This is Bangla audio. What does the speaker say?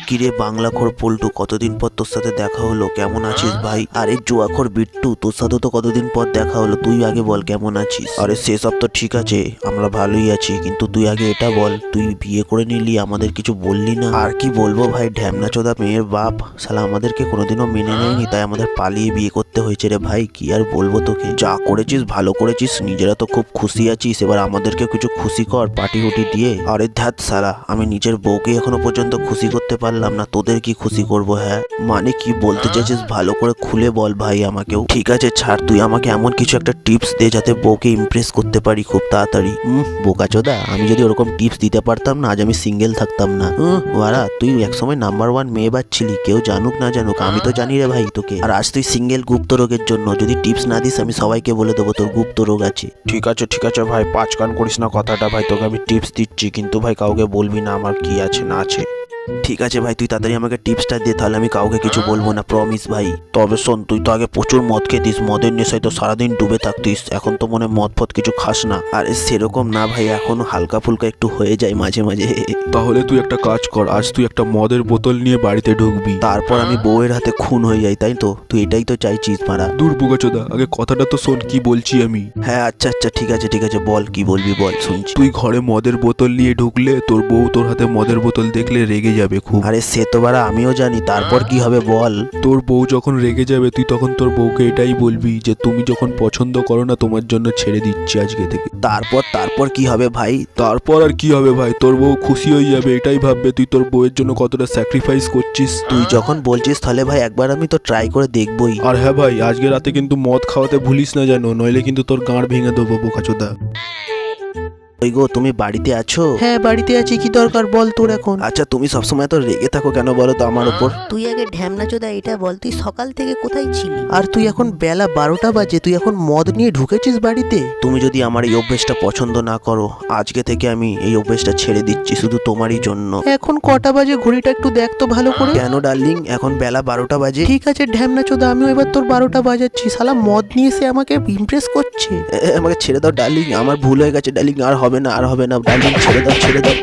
কিরে বাংলাখোর পল্টু, কতদিন পর তোর সাথে দেখা হলো, কেমন আছিস ভাই? আরে জুয়াখোর বিট্টু, তোর সাথে তো কতদিন পর দেখা হলো, তুই আগে বল কেমন আছিস? আরে সেসব তো ঠিক আছে, আমরা ভালোই আছি, কিন্তু তুই আগে এটা বল, তুই বিয়ে করে নিলি, আমাদের কিছু বললি না। আর কি বলবো ভাই, ঢ্যামনা চোদা মেয়ের বাপ শালা আমাদেরকে কোনোদিনও মেনে নেয়নি, তাই আমাদের পালিয়ে বিয়ে করতে হয়েছে রে ভাই। কি আর বলবো তোকে, যা করেছিস ভালো করেছিস, নিজেরা তো খুব খুশি আছিস, এবার আমাদেরকে কিছু খুশি কর পার্টি উটি দিয়ে। আরে ধ্যাত শালা, আমি নিজের বউকে এখনো পর্যন্ত খুশি করতে পারলাম না, তোদের কি খুশি করবো? হ্যাঁ মানে কি বলতে চাইছিস ভালো করে খুলে বল ভাই আমাকেও। ঠিক আছে ছাড়, তুই আমাকে এমন কিছু একটা টিপস দে যাতে বউকে ইমপ্রেস করতে পারি খুব তাড়াতাড়ি। বোকাচোদা, আমি যদি ওরকম টিপস দিতে পারতাম না, আজ আমি সিঙ্গেল থাকতাম না। ওয়ারা, তুই একসময় নাম্বার 1 মেয়ে বাজ ছিলি, কেউ জানুক না জানুক আমি তো জানি রে ভাই তোকে। আর আজ তুই সিঙ্গেল গুপ্ত রোগের জন্য, যদি টিপস না দিস আমি সবাইকে বলে দেবো তোর গুপ্ত রোগ আছে। ঠিক আছে ভাই, পাঁচ কান করিস না কথাটা ভাই, তোকে আমি টিপস দিচ্ছি, কিন্তু ভাই কাউকে বলবি না আমার কি আছে না আছে। ঠিক আছে ভাই, তুই তাড়াতাড়ি আমাকে টিপসটা দে, তাহলে আমি কাউকে কিছু বলবো না, প্রমিস ভাই। তবে শোন, তুই তো আগে প্রচুর মদ খেতিস, মদের নেশায় তো সারাদিন ডুবে থাকতিস, এখন তো মনে মদ ফদ কিছু খাস না। আর সেরকম না ভাই, এখন হালকা ফুলকা একটু হয়ে যায় মাঝে মাঝে। তাহলে তুই একটা কাজ কর, আজ তুই একটা মদের বোতল নিয়ে বাড়িতে ঢুকবি, তারপর আমি বউয়ের হাতে খুন হয়ে যাই, তাই তো? তুই এটাই তো চাইছিস মারা? দূর বোকাচোদা, আগে কথাটা তো শোন কি বলছি আমি। হ্যাঁ আচ্ছা ঠিক আছে বল, কি বলবি বল, শুনছি। তুই ঘরে মদের বোতল নিয়ে ঢুকলে তোর বউ তোর হাতে মদের বোতল দেখলে রেগে যাবে খুব। আরে সে তো বাড়া আমিও জানি, তারপর কি হবে বল। তোর বউ যখন রেগে যাবে তুই তখন তোর বউকে এটাই বলবি যে তুমি যখন পছন্দ করো না তোমার জন্য ছেড়ে দিচ্ছি আজকে থেকে। তারপর কি হবে ভাই? তারপর আর কি হবে ভাই, তোর বউ খুশি হয়ে যাবে, এটাই ভাববে তুই তোর বউয়ের জন্য কতটা স্যাক্রিফাইস করছিস। তুই যখন বলছিস তাহলে ভাই একবার আমি তো ট্রাই করে দেখবই। আর হ্যাঁ ভাই, আজকে রাতে কিন্তু মদ খাওয়াতে ভুলিস না যেন, নইলে কিন্তু তোর গাঁড় ভেঙে দেবো বোকাচোদা। ওই গো, তুমি বাড়িতে আছো? হ্যাঁ বাড়িতে আছি, কি দরকার বল তোর এখন? আচ্ছা, তুমি সবসময় তো রেগে থাকো কেন বলো তো আমার উপর? তুই আগে ঢ্যামনা চোদা এটা বল, তুই সকাল থেকে কোথায় ছিলি? আর তুই এখন বেলা 12টা বাজে, তুই এখন মদ নিয়ে ঢুকেছিস বাড়িতে? তুমি যদি আমার এই অভ্যেসটা পছন্দ না করো, আজকে থেকে আমি এই অভ্যেসটা ছেড়ে দিচ্ছি শুধু তোমারই জন্য। এখন কটা বাজে ঘড়িটা একটু দেখ তো ভালো করে। কেন ডার্লিং, এখন বেলা 12টা বাজে। ঠিক আছে ঢ্যামনা চোদা, আমিও এবার তোর 12টা বাজাচ্ছি। শালা মদ নিয়ে এসে আমাকে ইমপ্রেস করছে। আমাকে ছেড়ে দাও ডার্লিং, আমার ভুল হয়ে গেছে ডার্লিং, আর হবে না ডার্লিং, ছেড়ে দাও।